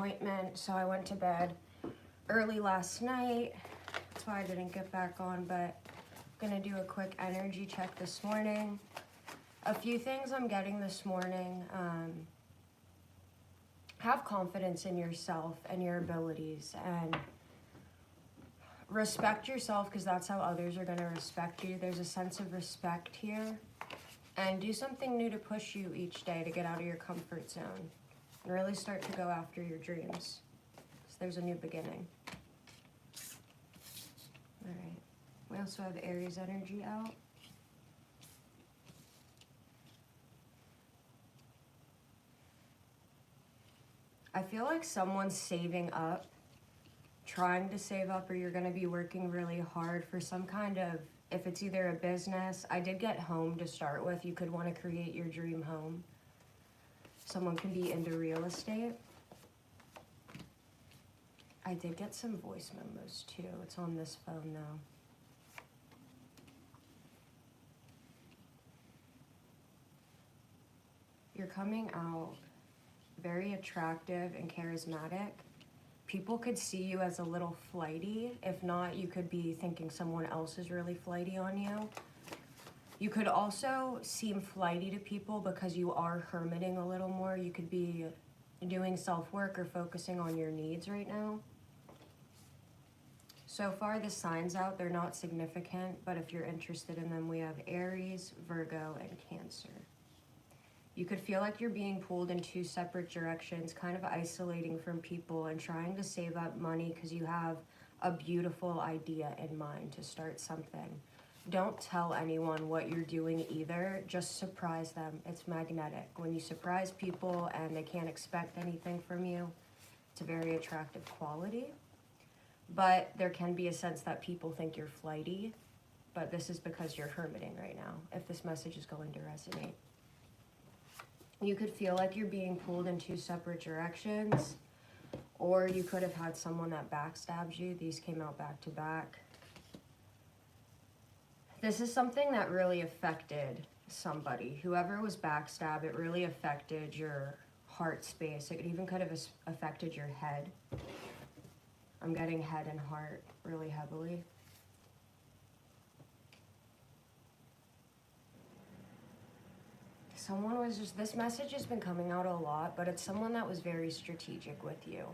appointment, so I went to bed early last night. That's why I didn't get back on, but I'm gonna do a quick energy check this morning. A few things I'm getting this morning. Have confidence in yourself and your abilities, and respect yourself, because that's how others are gonna respect you. There's a sense of respect here. And do something new to push you each day to get out of your comfort zone and really start to go after your dreams. So there's a new beginning. All right. We also have Aries energy out. I feel like someone's saving up, trying to save up, or you're going to be working really hard for some kind of, if it's either a business. I did get home to start with. You could want to create your dream home. Someone can be into real estate. I did get some voice memos too. It's on this phone though. You're coming out very attractive and charismatic. People could see you as a little flighty. If not, you could be thinking someone else is really flighty on you. You could also seem flighty to people because you are hermiting a little more. You could be doing self-work or focusing on your needs right now. So far, the signs out, they're not significant, but if you're interested in them, we have Aries, Virgo, and Cancer. You could feel like you're being pulled in two separate directions, kind of isolating from people and trying to save up money because you have a beautiful idea in mind to start something. Don't tell anyone what you're doing either. Just surprise them. It's magnetic. When you surprise people and they can't expect anything from you, it's a very attractive quality. But there can be a sense that people think you're flighty, but this is because you're hermiting right now, if this message is going to resonate. You could feel like you're being pulled in two separate directions, or you could have had someone that backstabs you. These came out back to back. This is something that really affected somebody. Whoever was backstabbed, it really affected your heart space. It even could have affected your head. I'm getting head and heart really heavily. Someone was just, this message has been coming out a lot, but it's someone that was very strategic with you.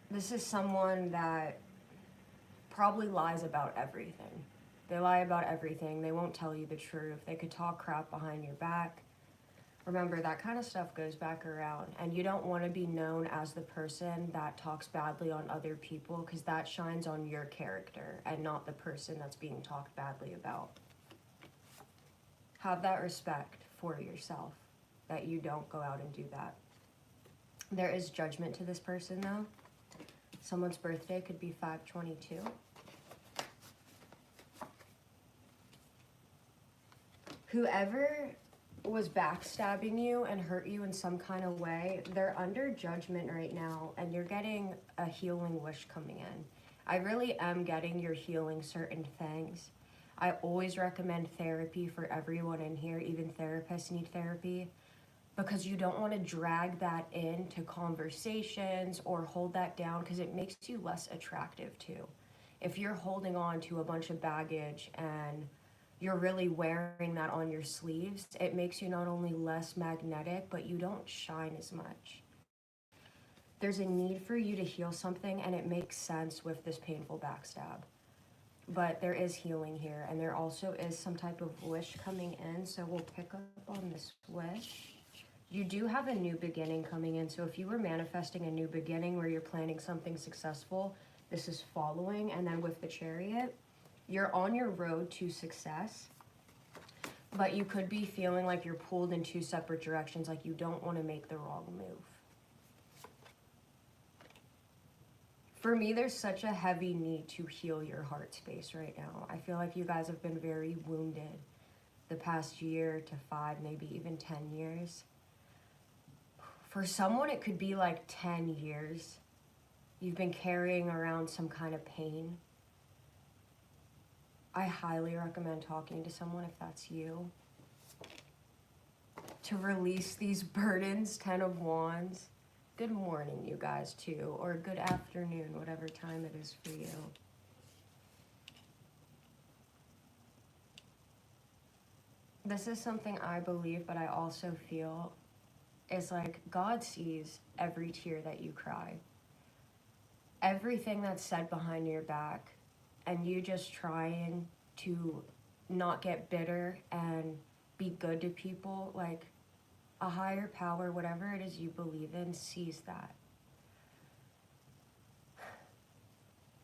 This is someone that probably lies about everything. They lie about everything. They won't tell you the truth. They could talk crap behind your back. Remember, that kind of stuff goes back around, and you don't want to be known as the person that talks badly on other people, because that shines on your character and not the person that's being talked badly about. Have that respect for yourself, that you don't go out and do that. There is judgment to this person though. Someone's birthday could be 5/22. Whoever was backstabbing you and hurt you in some kind of way, they're under judgment right now, and you're getting a healing wish coming in. I really am getting you're healing certain things. I always recommend therapy for everyone in here. Even therapists need therapy, because you don't want to drag that into conversations or hold that down, because it makes you less attractive too. If you're holding on to a bunch of baggage and you're really wearing that on your sleeves, it makes you not only less magnetic, but you don't shine as much. There's a need for you to heal something, and it makes sense with this painful backstab. But there is healing here, and there also is some type of wish coming in, so we'll pick up on this wish. You do have a new beginning coming in, so if you were manifesting a new beginning where you're planning something successful, this is following. And then with the Chariot, you're on your road to success, but you could be feeling like you're pulled in two separate directions, like you don't want to make the wrong move. For me, there's such a heavy need to heal your heart space right now. I feel like you guys have been very wounded the past year to 5, maybe even 10 years. For someone, it could be like 10 years. You've been carrying around some kind of pain. I highly recommend talking to someone if that's you, to release these burdens. 10 of Wands. good morning, you guys, too, or good afternoon, whatever time it is for you. This is something I believe, but I also feel is like God sees every tear that you cry, everything that's said behind your back, and you just trying to not get bitter and be good to people. Like, a higher power, whatever it is you believe in, sees that.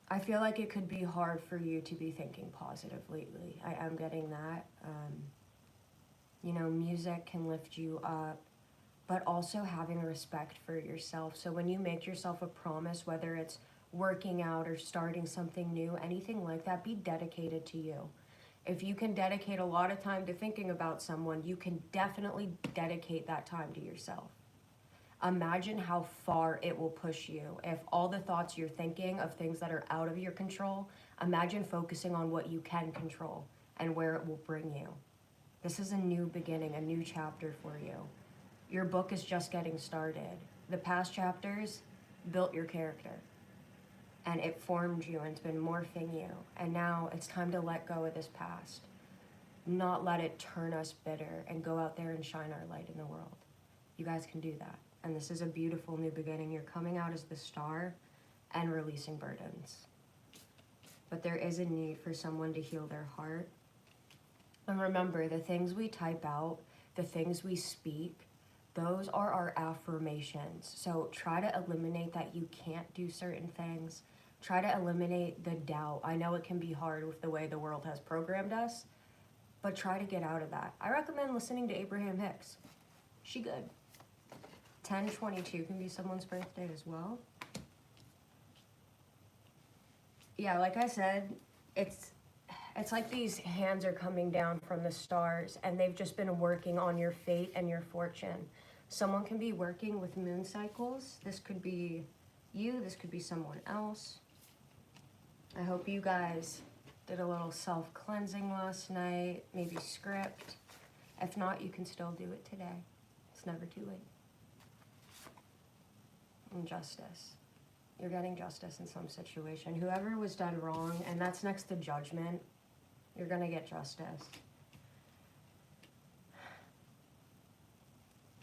I feel like it could be hard for you to be thinking positive lately. I am getting that. Music can lift you up, but also having respect for yourself. So when you make yourself a promise, whether it's working out or starting something new, anything like that, be dedicated to you. If you can dedicate a lot of time to thinking about someone, you can definitely dedicate that time to yourself. Imagine how far it will push you if all the thoughts you're thinking of things that are out of your control, imagine focusing on what you can control and where it will bring you. This is a new beginning, a new chapter for you. Your book is just getting started. The past chapters built your character and it formed you and it's been morphing you. And now it's time to let go of this past, not let it turn us bitter, and go out there and shine our light in the world. You guys can do that. And this is a beautiful new beginning. You're coming out as the star and releasing burdens. But there is a need for someone to heal their heart. And remember, the things we type out, the things we speak, those are our affirmations. So try to eliminate that you can't do certain things. Try to eliminate the doubt. I know it can be hard with the way the world has programmed us, but try to get out of that. I recommend listening to Abraham Hicks. She good. 10/22 can be someone's birthday as well. Yeah, like I said, it's like these hands are coming down from the stars and they've just been working on your fate and your fortune. Someone can be working with moon cycles. This could be you, this could be someone else. I hope you guys did a little self-cleansing last night, maybe script. If not, you can still do it today. It's never too late. And justice. You're getting justice in some situation. Whoever was done wrong, and that's next to judgment, you're gonna get justice.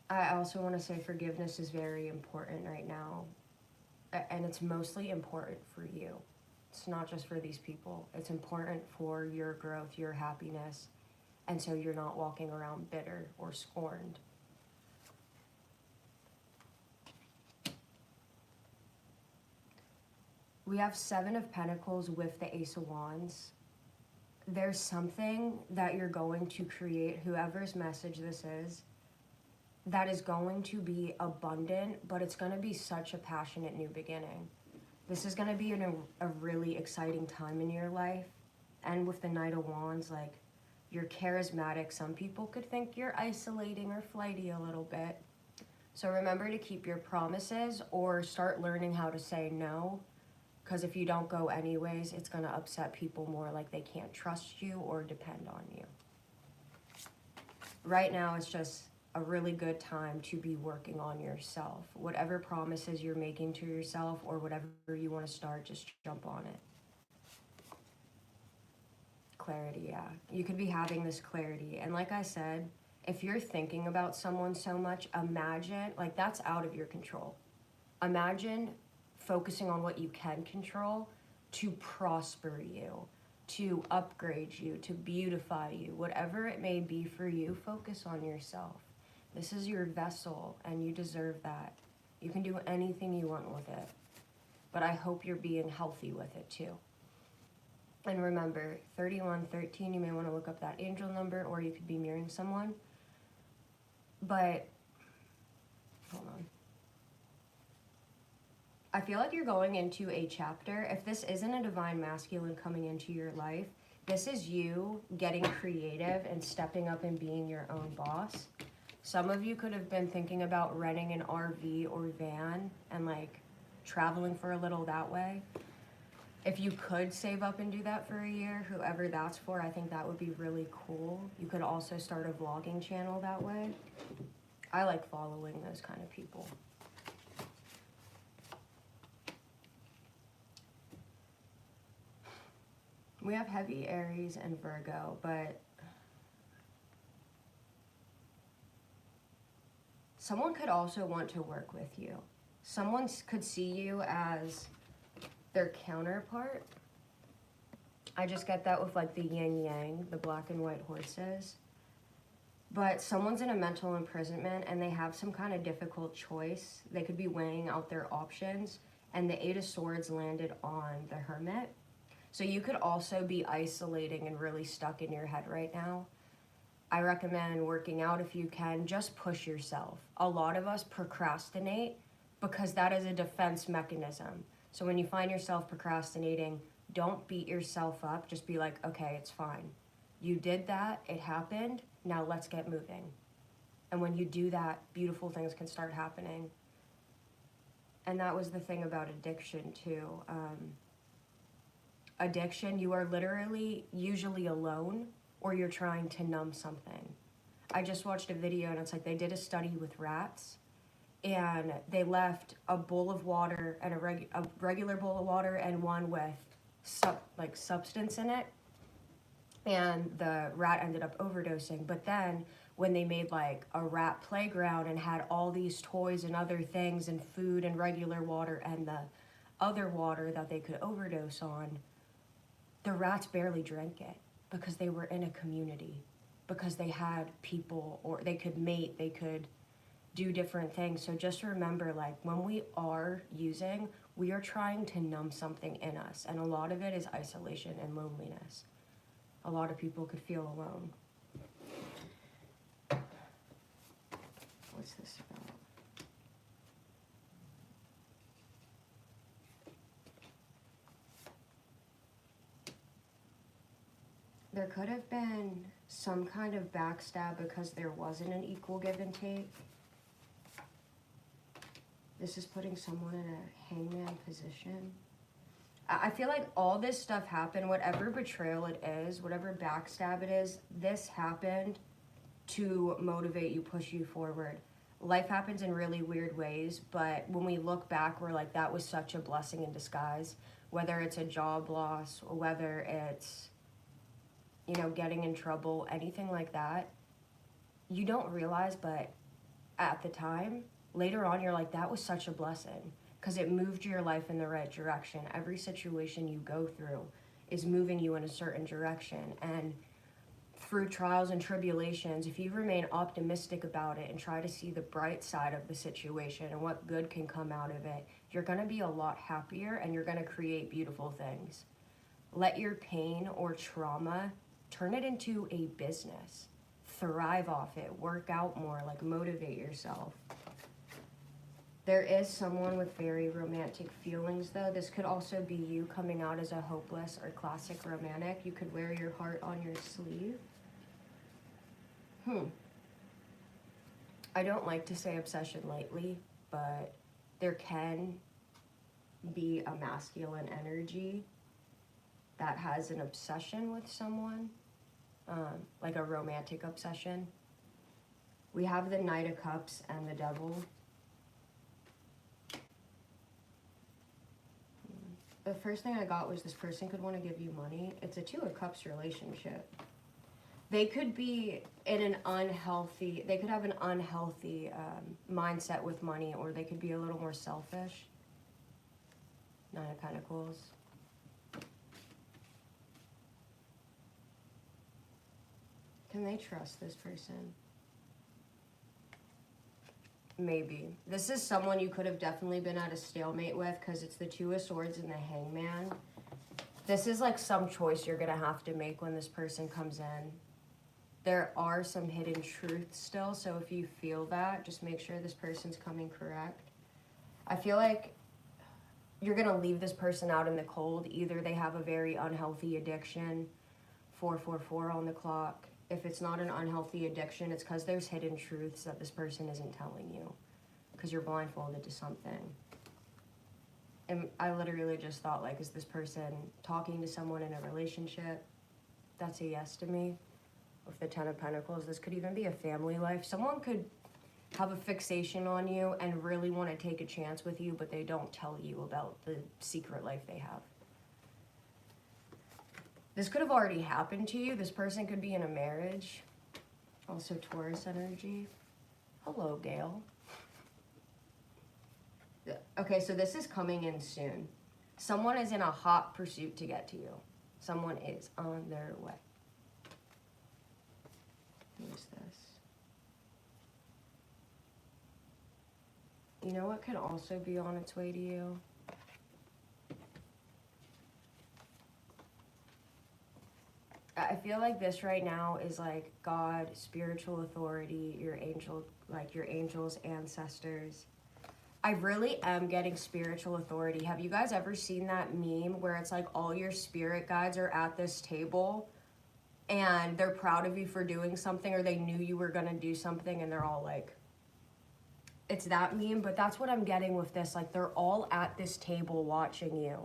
I also want to say forgiveness is very important right now. And it's mostly important for you. It's not just for these people. It's important for your growth, your happiness, and so you're not walking around bitter or scorned. We have 7 of Pentacles with the Ace of Wands. There's something that you're going to create, whoever's message this is, that is going to be abundant, but it's going to be such a passionate new beginning. This is going to be a really exciting time in your life. And with the Knight of Wands, like, you're charismatic. Some people could think you're isolating or flighty a little bit. So remember to keep your promises or start learning how to say no. Because if you don't go anyways, it's going to upset people more, like they can't trust you or depend on you. Right now, it's just a really good time to be working on yourself. Whatever promises you're making to yourself or whatever you want to start, just jump on it. Clarity, yeah. You could be having this clarity. And like I said, if you're thinking about someone so much, imagine, like, that's out of your control. Imagine focusing on what you can control to prosper you, to upgrade you, to beautify you. Whatever it may be for you, focus on yourself. This is your vessel, and you deserve that. You can do anything you want with it. But I hope you're being healthy with it, too. And remember, 3113, you may want to look up that angel number, or you could be mirroring someone. But, hold on. I feel like you're going into a chapter. If this isn't a divine masculine coming into your life, this is you getting creative and stepping up and being your own boss. Some of you could have been thinking about renting an RV or van and like traveling for a little that way. If you could save up and do that for a year, whoever that's for, I think that would be really cool. You could also start a vlogging channel that way. I like following those kind of people. We have heavy Aries and Virgo, but someone could also want to work with you. Someone could see you as their counterpart. I just get that with like the yin yang, the black and white horses. But someone's in a mental imprisonment and they have some kind of difficult choice. They could be weighing out their options, and the Eight of Swords landed on the Hermit. So you could also be isolating and really stuck in your head right now. I recommend working out if you can. Just push yourself. A lot of us procrastinate because that is a defense mechanism. So when you find yourself procrastinating, don't beat yourself up. Just be like, okay, it's fine. You did that, it happened, now let's get moving. And when you do that, beautiful things can start happening. And that was the thing about addiction too. Addiction, you are literally usually alone, or you're trying to numb something. I just watched a video and it's like they did a study with rats, and they left a bowl of water and a regular bowl of water and one with substance in it, and the rat ended up overdosing. But then when they made like a rat playground and had all these toys and other things and food and regular water and the other water that they could overdose on, the rats barely drank it because they were in a community, because they had people, or they could mate, they could do different things. So just remember, like, when we are using, we are trying to numb something in us, and a lot of it is isolation and loneliness. A lot of people could feel alone. What's this about? There could have been some kind of backstab because there wasn't an equal give and take. This is putting someone in a hangman position. I feel like all this stuff happened, whatever betrayal it is, whatever backstab it is, this happened to motivate you, push you forward. Life happens in really weird ways, but when we look back, we're like, that was such a blessing in disguise. Whether it's a job loss, or whether it's, you know, getting in trouble, anything like that, you don't realize, but at the time, later on, you're like, that was such a blessing, because it moved your life in the right direction. Every situation you go through is moving you in a certain direction. And through trials and tribulations, if you remain optimistic about it and try to see the bright side of the situation and what good can come out of it, you're going to be a lot happier and you're going to create beautiful things. Let your pain or trauma, turn it into a business. Thrive off it, work out more, like motivate yourself. There is someone with very romantic feelings, though. This could also be you coming out as a hopeless or classic romantic. You could wear your heart on your sleeve. I don't like to say obsession lightly, but there can be a masculine energy that has an obsession with someone, like a romantic obsession. We have the Knight of Cups and the Devil. The first thing I got was this person could want to give you money. It's a Two of Cups relationship. They could be in an unhealthy, they could have an unhealthy mindset with money, or they could be a little more selfish. Nine of Pentacles. Can they trust this person? Maybe. This is someone you could have definitely been at a stalemate with, because it's the Two of Swords and the Hangman. This is like some choice you're going to have to make when this person comes in. There are some hidden truths still, so if you feel that, just make sure this person's coming correct. I feel like you're going to leave this person out in the cold. Either they have a very unhealthy addiction, 444 on the clock. If it's not an unhealthy addiction, it's because there's hidden truths that this person isn't telling you, because you're blindfolded to something. And I literally just thought, like, is this person talking to someone in a relationship? That's a yes to me. With the Ten of Pentacles, this could even be a family life. Someone could have a fixation on you and really want to take a chance with you, but they don't tell you about the secret life they have. This could have already happened to you. This person could be in a marriage. Also Taurus energy. Hello, Gail. Okay, so this is coming in soon. Someone is in a hot pursuit to get to you. Someone is on their way. Who is this? You know what can also be on its way to you? I feel like this right now is like God, spiritual authority, your angel, like your angels, ancestors. I really am getting spiritual authority. Have you guys ever seen that meme where it's like all your spirit guides are at this table and they're proud of you for doing something, or they knew you were gonna do something and they're all like, it's that meme, but that's what I'm getting with this. Like they're all at this table watching you.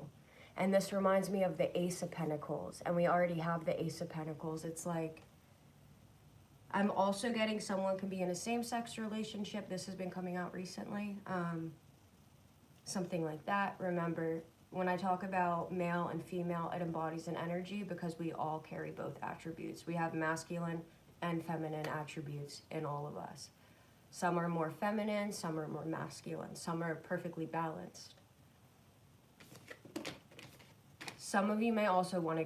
And this reminds me of the Ace of Pentacles, and we already have the Ace of Pentacles. It's like, I'm also getting someone can be in a same-sex relationship. This has been coming out recently. Something like that. Remember, when I talk about male and female, it embodies an energy because we all carry both attributes. We have masculine and feminine attributes in all of us. Some are more feminine, some are more masculine, some are perfectly balanced. Some of you may also want to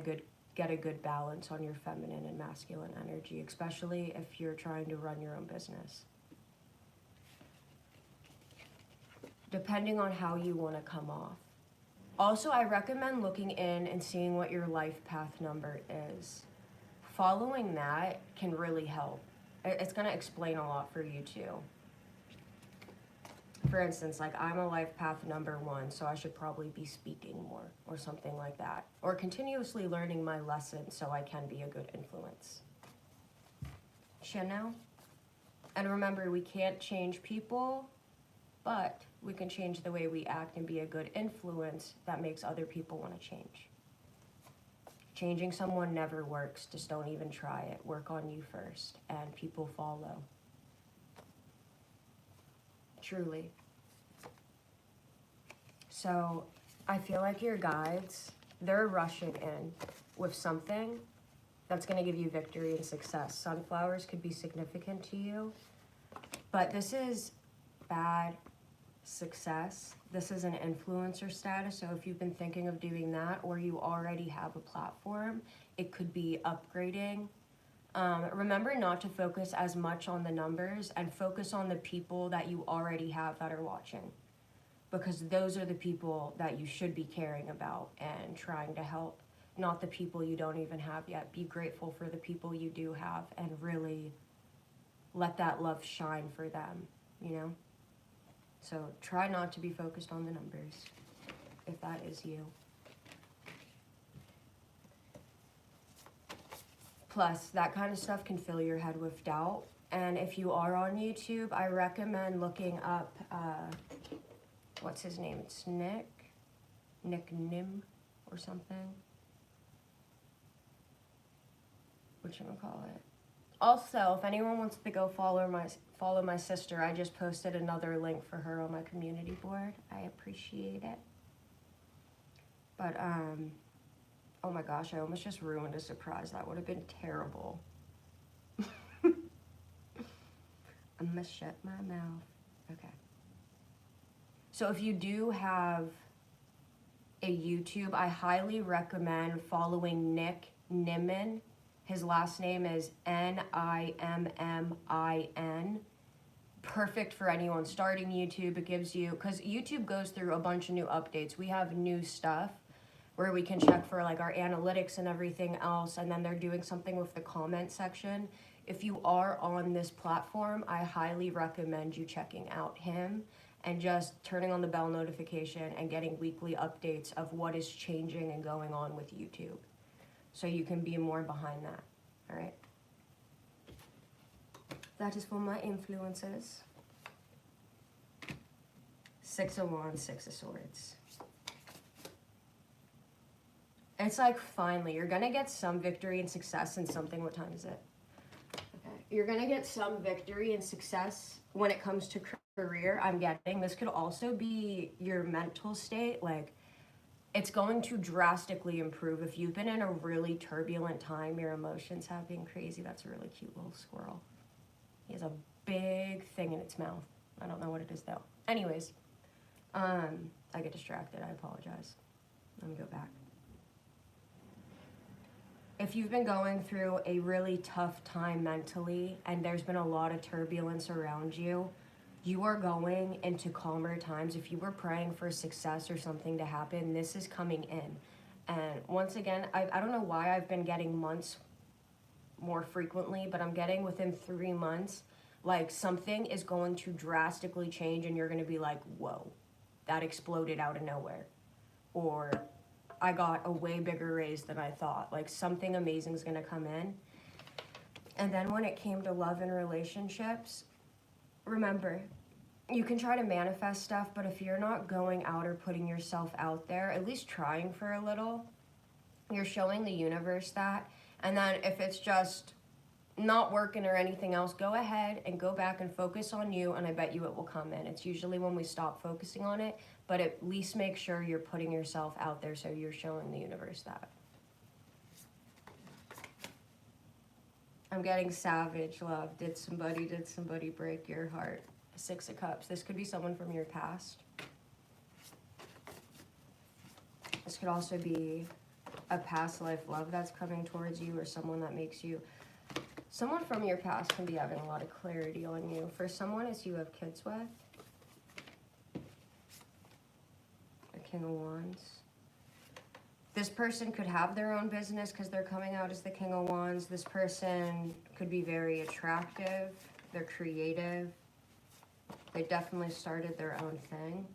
get a good balance on your feminine and masculine energy, especially if you're trying to run your own business. Depending on how you want to come off. Also, I recommend looking in and seeing what your life path number is. Following that can really help. It's going to explain a lot for you too. For instance, like I'm a life path number 1, so I should probably be speaking more or something like that. Or continuously learning my lessons so I can be a good influence. Chanel? And remember, we can't change people, but we can change the way we act and be a good influence that makes other people want to change. Changing someone never works. Just don't even try it. Work on you first, and people follow. Truly. So I feel like your guides, they're rushing in with something that's going to give you victory and success. Sunflowers could be significant to you, but this is bad success. This is an influencer status, so if you've been thinking of doing that or you already have a platform, it could be upgrading. Remember not to focus as much on the numbers and focus on the people that you already have that are watching, because those are the people that you should be caring about and trying to help, not the people you don't even have yet. Be grateful for the people you do have and really let that love shine for them, you know? So try not to be focused on the numbers, if that is you. Plus, that kind of stuff can fill your head with doubt. And if you are on YouTube, I recommend looking up, what's his name? It's Nick Nim or something. Whatchamacallit. Also, if anyone wants to go follow my sister, I just posted another link for her on my community board. I appreciate it. But, oh my gosh, I almost just ruined a surprise. That would have been terrible. I must shut my mouth. Okay. So if you do have a YouTube, I highly recommend following Nick Nimmin. His last name is Nimmin. Perfect for anyone starting YouTube. It gives you, because YouTube goes through a bunch of new updates. We have new stuff where we can check for like our analytics and everything else, and then they're doing something with the comment section. If you are on this platform, I highly recommend you checking out him and just turning on the bell notification and getting weekly updates of what is changing and going on with YouTube, so you can be more behind that. All right, that is for my influences. 6 of Wands, 6 of Swords. It's like, finally, you're gonna get some victory and success in something. What time is it? Okay. You're gonna get some victory and success when it comes to career. I'm getting this could also be your mental state. Like, it's going to drastically improve. If you've been in a really turbulent time, your emotions have been crazy. That's a really cute little squirrel. He has a big thing in its mouth. I don't know what it is though. Anyways, I get distracted. I apologize. Let me go back. If you've been going through a really tough time mentally and there's been a lot of turbulence around you, you are going into calmer times. If you were praying for success or something to happen, this is coming in. And once again, I don't know why I've been getting months more frequently, but I'm getting within 3 months, like something is going to drastically change and you're going to be like, whoa, that exploded out of nowhere. Or I got a way bigger raise than I thought. Like something amazing is going to come in. And then when it came to love and relationships, remember, you can try to manifest stuff, but if you're not going out or putting yourself out there, at least trying for a little, you're showing the universe that. And then if it's just not working or anything else, go ahead and go back and focus on you, and I bet you it will come in. It's usually when we stop focusing on it, but at least make sure you're putting yourself out there so you're showing the universe that. I'm getting savage love. Did somebody break your heart? 6 of Cups. This could be someone from your past. This could also be a past life love that's coming towards you, or someone that makes you... Someone from your past can be having a lot of clarity on you. For someone, it's you have kids with. The King of Wands. This person could have their own business because they're coming out as the King of Wands. This person could be very attractive. They're creative. They definitely started their own thing.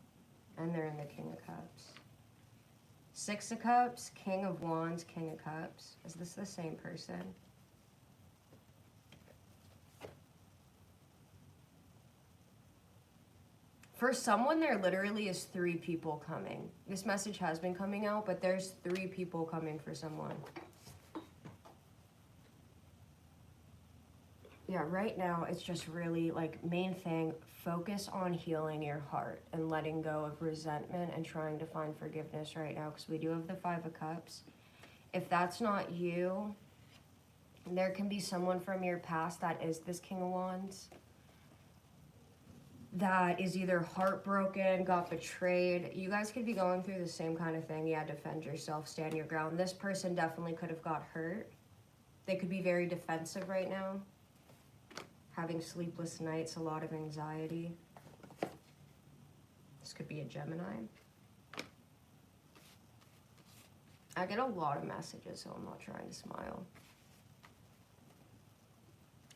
And they're in the King of Cups. 6 of Cups, King of Wands, King of Cups. Is this the same person? For someone, there literally is 3 people coming. This message has been coming out, but there's 3 people coming for someone. Yeah, right now, it's just really, like, main thing, focus on healing your heart and letting go of resentment and trying to find forgiveness right now, because we do have the 5 of Cups. If that's not you, there can be someone from your past that is this King of Wands, that is either heartbroken, got betrayed. You guys could be going through the same kind of thing. Yeah, defend yourself, stand your ground. This person definitely could have got hurt. They could be very defensive right now. Having sleepless nights, a lot of anxiety. This could be a Gemini. I get a lot of messages, so I'm not trying to smile.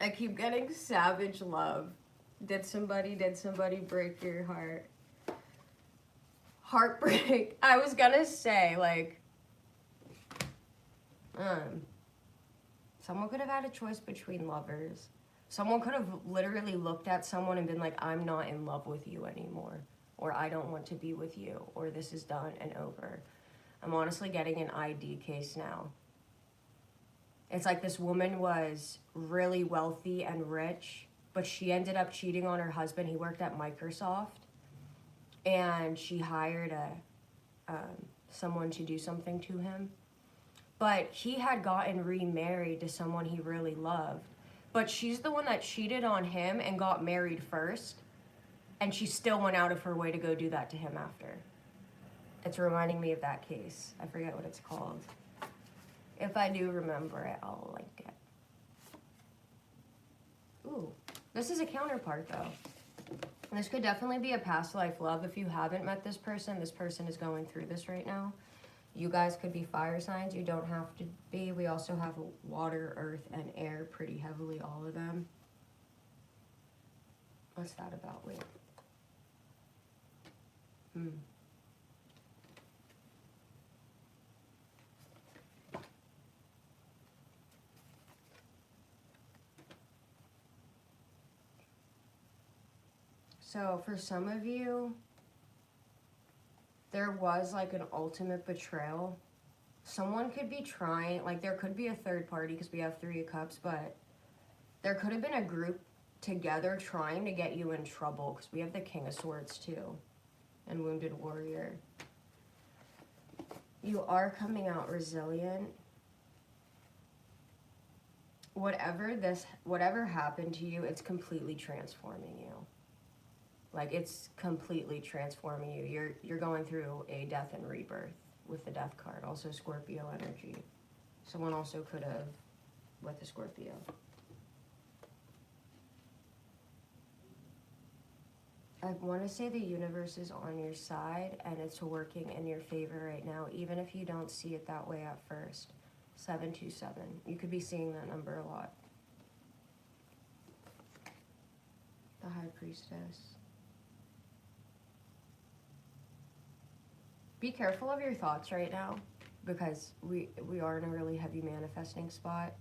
I keep getting savage love. Did somebody break your heart? Heartbreak. I was gonna say, like, someone could have had a choice between lovers. Someone could have literally looked at someone and been like, I'm not in love with you anymore. Or I don't want to be with you. Or this is done and over. I'm honestly getting an ID case now. It's like this woman was really wealthy and rich, but she ended up cheating on her husband. He worked at Microsoft, and she hired someone to do something to him. But he had gotten remarried to someone he really loved. But she's the one that cheated on him and got married first, and she still went out of her way to go do that to him after. It's reminding me of that case. I forget what it's called. If I do remember it, I'll link it. Ooh. This is a counterpart, though. This could definitely be a past life love. If you haven't met this person is going through this right now. You guys could be fire signs. You don't have to be. We also have water, earth, and air pretty heavily, all of them. What's that about? Wait. So for some of you, there was like an ultimate betrayal. Someone could be trying, like there could be a third party because we have 3 of Cups, but there could have been a group together trying to get you in trouble because we have the King of Swords too and Wounded Warrior. You are coming out resilient. Whatever happened to you, it's completely transforming you. Like, it's completely transforming you. You're going through a death and rebirth with the death card. Also Scorpio energy. Someone also could have with a Scorpio. I want to say the universe is on your side and it's working in your favor right now, even if you don't see it that way at first. 727. You could be seeing that number a lot. The High Priestess. Be careful of your thoughts right now, because we are in a really heavy manifesting spot.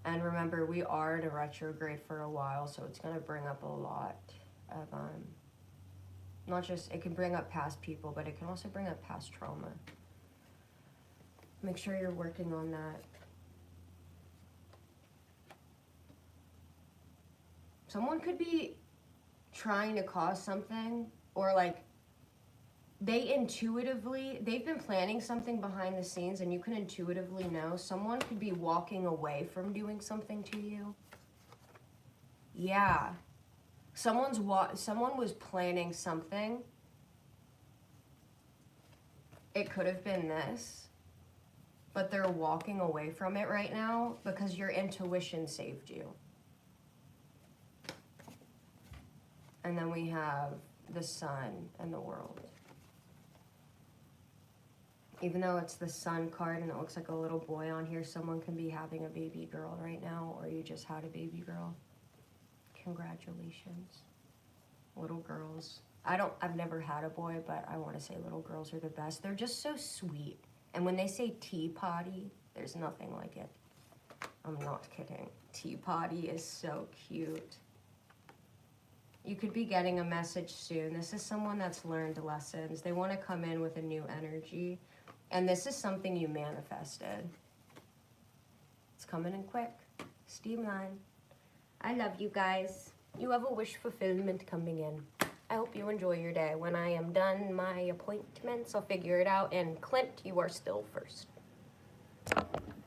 And remember, we are in a retrograde for a while, so it's going to bring up a lot of, not just, it can bring up past people, but it can also bring up past trauma. Make sure you're working on that. Someone could be trying to cause something, or like, they've been planning something behind the scenes and you can intuitively know. Someone could be walking away from doing something to you. Yeah. Someone was planning something. It could have been this, but they're walking away from it right now because your intuition saved you. And then we have the Sun and the World. Even though it's the Sun card and it looks like a little boy on here, someone can be having a baby girl right now, or you just had a baby girl. Congratulations. Little girls. I've never had a boy, but I want to say little girls are the best. They're just so sweet. And when they say tea potty, there's nothing like it. I'm not kidding. Tea potty is so cute. You could be getting a message soon. This is someone that's learned lessons. They want to come in with a new energy. And this is something you manifested. It's coming in quick. Steamline. I love you guys. You have a wish fulfillment coming in. I hope you enjoy your day. When I am done my appointments, I'll figure it out. And Clint, you are still first.